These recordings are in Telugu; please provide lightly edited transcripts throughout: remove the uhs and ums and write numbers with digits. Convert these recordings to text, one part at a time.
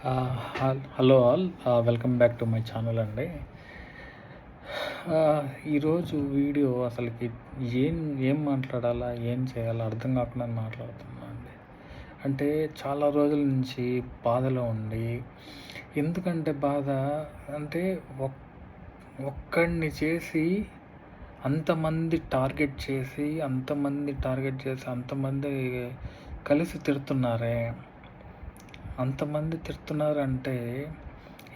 Hello all, welcome back to my channel అండి. ఈరోజు వీడియో అసలుకి ఏం ఏం మాట్లాడాలా ఏం చేయాలా అర్థం కాకుండా మాట్లాడుతున్నా అండి. అంటే చాలా రోజుల నుంచి బాధలో ఉండి, ఎందుకంటే బాధ అంటే ఒక్కడిని చేసి అంతమంది టార్గెట్ చేసి అంతమంది కలిసి తిడుతున్నారే. అంతమంది తిడుతున్నారంటే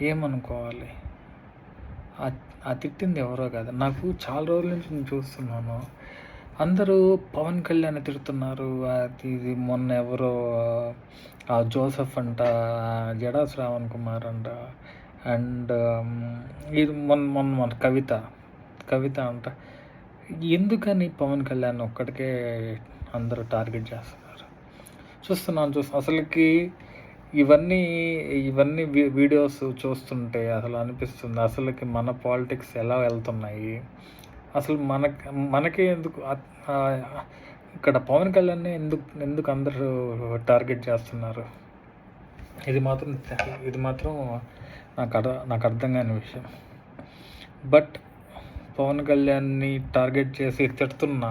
ఏమనుకోవాలి? ఆ తిట్టింది ఎవరో కాదు, నాకు చాలా రోజుల నుంచి నేను చూస్తున్నాను. అందరూ పవన్ కళ్యాణ్ తిడుతున్నారు. అది ఇది మొన్న ఎవరో జోసెఫ్ అంట, జడా శ్రావణ్ కుమార్ అంట, అండ్ ఇది మొన్న కవిత అంట. ఎందుకని పవన్ కళ్యాణ్ ఒక్కడికే అందరూ టార్గెట్ చేస్తున్నారు? చూస్తున్నాను అసలుకి ఇవన్నీ వీడియోస్ చూస్తుంటే అసలు అనిపిస్తుంది, అసలుకి మన పాలిటిక్స్ ఎలా వెళ్తున్నాయి, అసలు మనకే ఎందుకు ఇక్కడ పవన్ కళ్యాణ్ని ఎందుకు అందరూ టార్గెట్ చేస్తున్నారు? ఇది మాత్రం నాకు అర్థం కాని విషయం. బట్ పవన్ కళ్యాణ్ని టార్గెట్ చేసి తిడుతున్న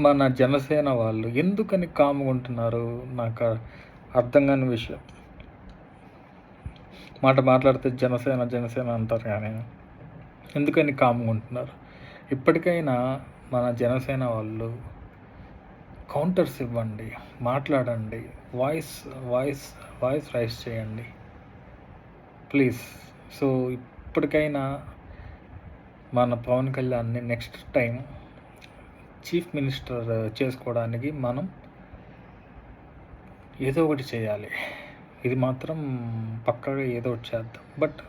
మన జనసేన వాళ్ళు ఎందుకని కామ్గా ఉంటున్నారు? నాకు అర్థం కాని విషయం. మాట్లాడితే జనసేన అంటారు, కానీ ఎందుకని కామ్గా ఉంటున్నారు? ఇప్పటికైనా మన జనసేన వాళ్ళు కౌంటర్స్ ఇవ్వండి, మాట్లాడండి, వాయిస్ రైస్ చేయండి ప్లీజ్. సో ఇప్పటికైనా మన పవన్ కళ్యాణ్ని నెక్స్ట్ టైం చీఫ్ మినిస్టర్ చేసుకోవడానికి మనం ఏదో ఒకటి చేయాలి. ఇది మాత్రం పక్కగా ఏదో ఒకటి చేద్దాం. బట్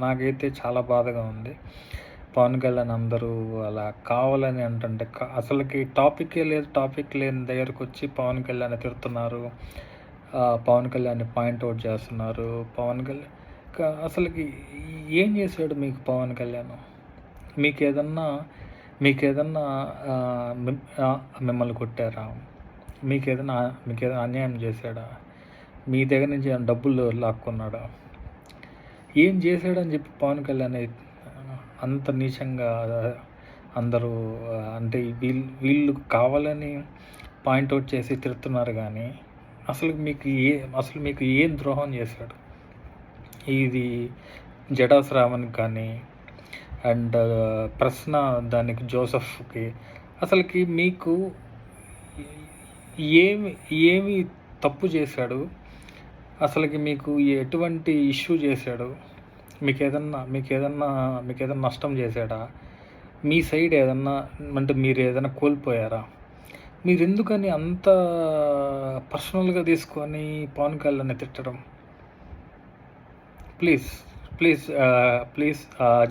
నాకైతే చాలా బాధగా ఉంది. పవన్ కళ్యాణ్ అందరూ అలా కావాలని అంటుంటే అసలుకి టాపిక్ లేని దగ్గరకు వచ్చి పవన్ కళ్యాణ్ తిడుతున్నారు, పవన్ కళ్యాణ్ని పాయింట్అవుట్ చేస్తున్నారు. పవన్ కళ్యాణ్ అసలుకి ఏం చేశాడు మీకు? పవన్ కళ్యాణ్ మీకేదన్నా మిమ్మల్ని కొట్టారా? మీకేదైనా అన్యాయం చేశాడా? మీ దగ్గర నుంచి ఏమైనా డబ్బులు లాక్కున్నాడా? ఏం చేశాడని చెప్పి పవన్ కళ్యాణ్ అంత నీచంగా అందరూ అంటే వీళ్ళు కావాలని పాయింట్అవుట్ చేసి తిడుతున్నారు, కానీ అసలు మీకు ఏం ద్రోహం చేశాడు? ఇది జడా శ్రావణ్కి కానీ అండ్ ప్రశ్న దానికి జోసెఫ్కి అసలుకి మీకు ఏమి తప్పు చేశాడు? అసలుకి మీకు ఎటువంటి ఇష్యూ చేశాడు? మీకేదన్నా నష్టం చేశాడా? మీ సైడ్ ఏదన్నా అంటే మీరు ఏదైనా కోల్పోయారా? మీరు ఎందుకని అంత పర్సనల్గా తీసుకొని పవన్ కళ్యాణ్ని తిట్టడం? ప్లీజ్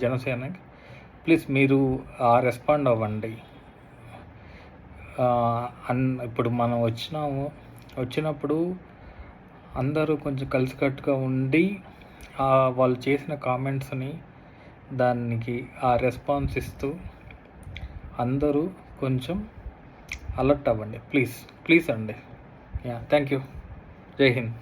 జనసేన ప్లీజ్ మీరు రెస్పాండ్ అవ్వండి. ఇప్పుడు మనం వచ్చినప్పుడు అందరూ కొంచెం కలిసికట్టుగా ఉండి వాళ్ళు చేసిన కామెంట్స్ని దానికి రెస్పాన్స్ ఇస్తూ అందరూ కొంచెం అలర్ట్ అవ్వండి ప్లీజ్ అండి. Thank you. జై హింద్.